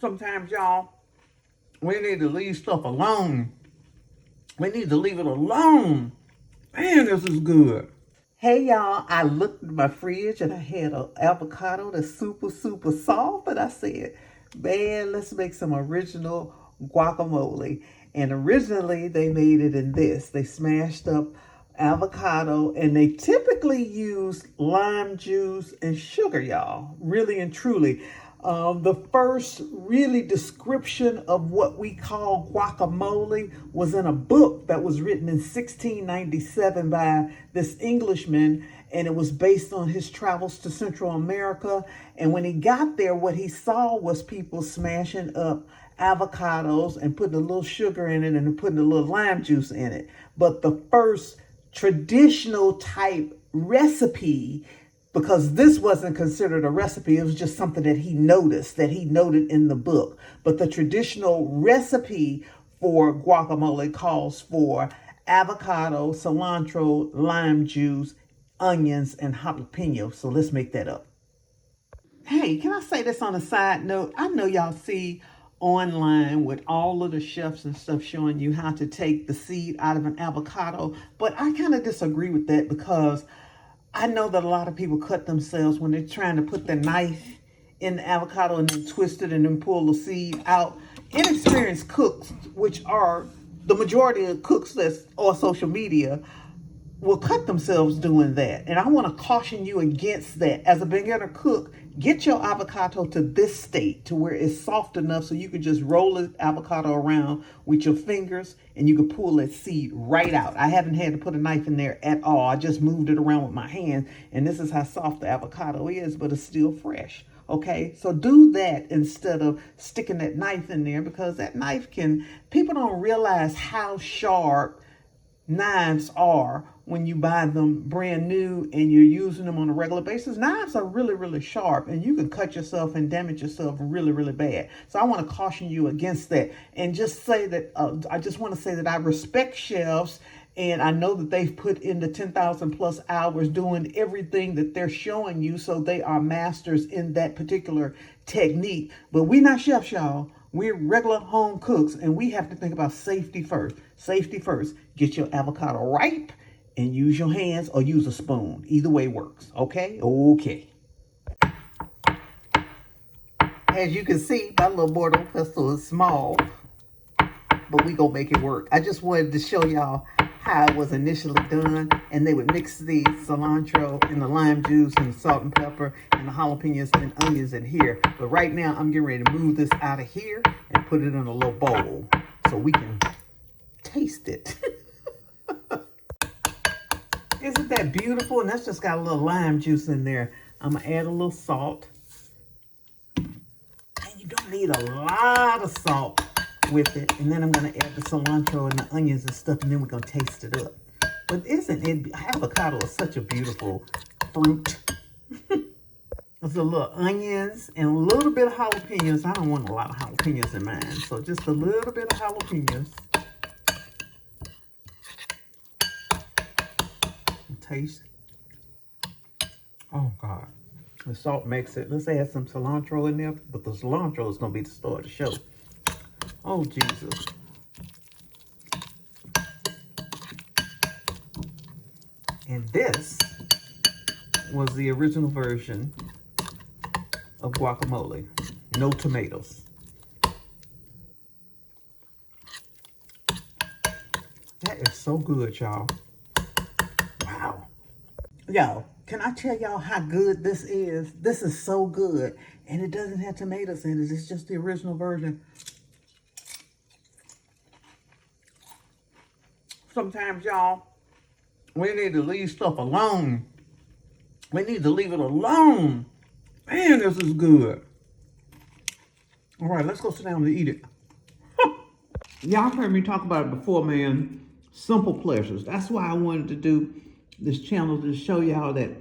Sometimes, y'all, we need to leave stuff alone. We need to leave it alone. Man, this is good. Hey, y'all, I looked at my fridge and I had an avocado that's super, super soft. And I said, man, let's make some original guacamole. And originally, they made it in this. They smashed up avocado and they typically use lime juice and sugar, y'all. Really and truly. The first really description of what we call guacamole was in a book that was written in 1697 by this Englishman, and it was based on his travels to Central America. And when he got there, what he saw was people smashing up avocados and putting a little sugar in it and putting a little lime juice in it. But the first traditional type recipe, because this wasn't considered a recipe, it was just something that he noticed, that he noted in the book. But the traditional recipe for guacamole calls for avocado, cilantro, lime juice, onions, and jalapeno. So let's make that up. Hey, can I say this on a side note? I know y'all see online with all of the chefs and stuff showing you how to take the seed out of an avocado, but I kind of disagree with that because I know that a lot of people cut themselves when they're trying to put their knife in the avocado and then twist it and then pull the seed out. Inexperienced cooks, which are the majority of cooks that's on social media, will cut themselves doing that. And I want to caution you against that. As a beginner cook, get your avocado to this state to where it's soft enough so you can just roll the avocado around with your fingers and you can pull that seed right out. I haven't had to put a knife in there at all. I just moved it around with my hand, and this is how soft the avocado is, but it's still fresh. Okay, so do that instead of sticking that knife in there, because that knife people don't realize how sharp knives are when you buy them brand new and you're using them on a regular basis. Knives are really, really sharp, and you can cut yourself and damage yourself really, really bad. So I want to caution you against that, and just say that I just want to say that I respect chefs, and I know that they've put in the 10,000 plus hours doing everything that they're showing you, so they are masters in that particular technique. But we're not chefs, y'all. We're regular home cooks, and we have to think about safety first. Safety first. Get your avocado ripe and use your hands or use a spoon. Either way works. Okay? Okay. As you can see, my little mortar pestle is small, but we gonna make it work. I just wanted to show y'all how it was initially done, and they would mix the cilantro and the lime juice and the salt and pepper and the jalapenos and onions in here. But right now, I'm getting ready to move this out of here and put it in a little bowl so we can taste it. Isn't that beautiful? And that's just got a little lime juice in there. I'm gonna add a little salt. And you don't need a lot of salt with it. And then I'm gonna add the cilantro and the onions and stuff, and then we're gonna taste it up. But isn't it, avocado is such a beautiful fruit. There's a little onions and a little bit of jalapenos. I don't want a lot of jalapenos in mine, so just a little bit of jalapenos. Taste. Oh God, the salt makes it. Let's add some cilantro in there, but the cilantro is gonna be the star of the show. Oh Jesus. And this was the original version of guacamole. No tomatoes. That is so good, y'all. Wow. Yo, can I tell y'all how good this is? This is so good. And it doesn't have tomatoes in it. It's just the original version. Sometimes, y'all, we need to leave stuff alone. We need to leave it alone. Man, this is good. All right, let's go sit down and eat it. Y'all heard me talk about it before, man. Simple pleasures. That's why I wanted to do this channel, to show y'all that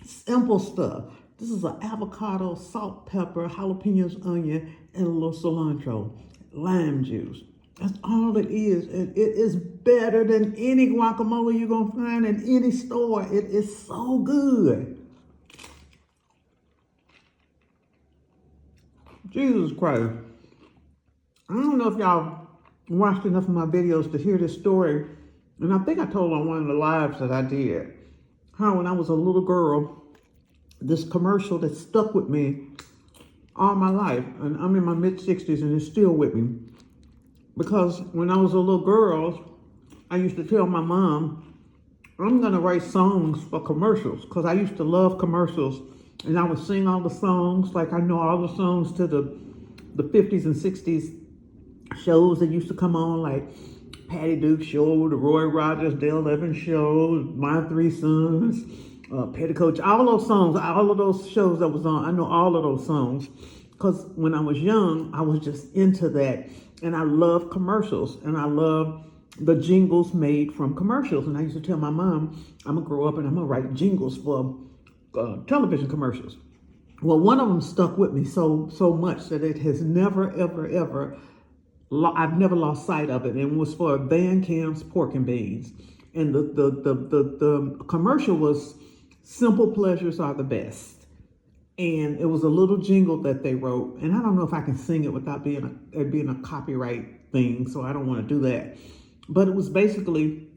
simple stuff. This is an avocado, salt, pepper, jalapenos, onion, and a little cilantro, lime juice. That's all it is. And it is better than any guacamole you're going to find in any store. It is so good. Jesus Christ. I don't know if y'all watched enough of my videos to hear this story. And I think I told on one of the lives that I did. How when I was a little girl, this commercial that stuck with me all my life. And I'm in my mid-60s and it's still with me. Because when I was a little girl, I used to tell my mom, I'm going to write songs for commercials. Because I used to love commercials. And I would sing all the songs. Like I know all the songs to the 50s and 60s shows that used to come on, like Patty Duke Show, the Roy Rogers, Dale Evans Show, My Three Sons, Petticoat, all those songs, all of those shows that was on. I know all of those songs because when I was young, I was just into that. And I love commercials and I love the jingles made from commercials. And I used to tell my mom, I'm going to grow up and I'm going to write jingles for television commercials. Well, one of them stuck with me so much that it has never, ever, ever, I've never lost sight of it. And it was for Van Camp's Pork and Beans. And the commercial was Simple Pleasures Are the Best. And it was a little jingle that they wrote. And I don't know if I can sing it without it being a copyright thing. So I don't want to do that. But it was basically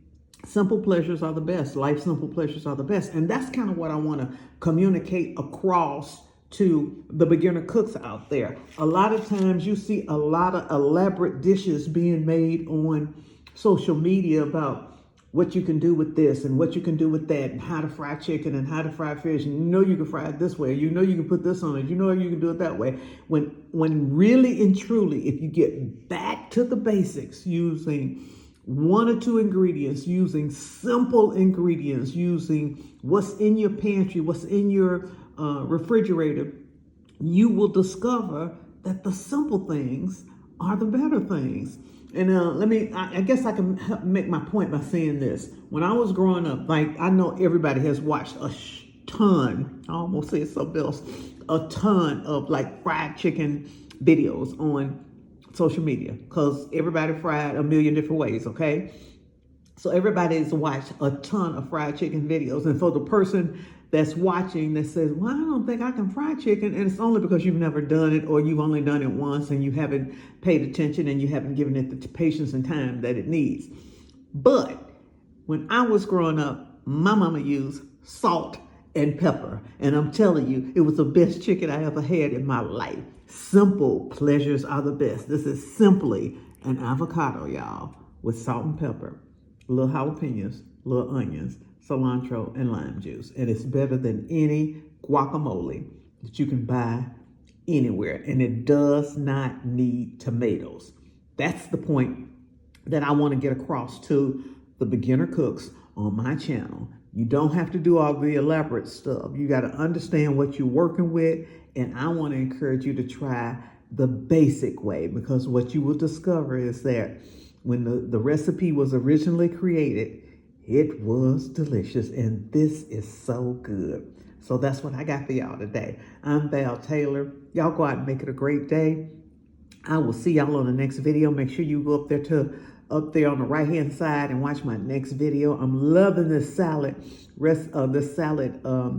simple pleasures are the best. Life simple pleasures are the best. And that's kind of what I want to communicate across to the beginner cooks out there. A lot of times you see a lot of elaborate dishes being made on social media about what you can do with this and what you can do with that and how to fry chicken and how to fry fish. And you know you can fry it this way. You know you can put this on it. You know you can do it that way. When really and truly, if you get back to the basics, using one or two ingredients, using simple ingredients, using what's in your pantry, what's in your refrigerator, you will discover that the simple things are the better things. And I guess I can make my point by saying this. When I was growing up, like I know everybody has watched a ton, I almost said something else, a ton of like fried chicken videos on social media because everybody fried a million different ways, okay? So everybody's watched a ton of fried chicken videos. And for the person that's watching that says, well, I don't think I can fry chicken, and it's only because you've never done it or you've only done it once and you haven't paid attention and you haven't given it the patience and time that it needs. But when I was growing up, my mama used salt and pepper. And I'm telling you, it was the best chicken I ever had in my life. Simple pleasures are the best. This is simply an avocado, y'all, with salt and pepper, little jalapenos, little onions, cilantro, and lime juice. And it's better than any guacamole that you can buy anywhere. And it does not need tomatoes. That's the point that I want to get across to the beginner cooks on my channel. You don't have to do all the elaborate stuff. You got to understand what you're working with. And I want to encourage you to try the basic way, because what you will discover is that when the recipe was originally created, it was delicious. And this is so good. So that's what I got for y'all today. I'm Val Taylor. Y'all go out and make it a great day. I will see y'all on the next video. Make sure you go up there on the right hand side and watch my next video. I'm loving this salad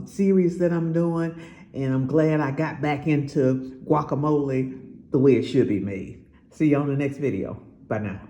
series that I'm doing, and I'm glad I got back into guacamole the way it should be made. See you on the next video. Bye now.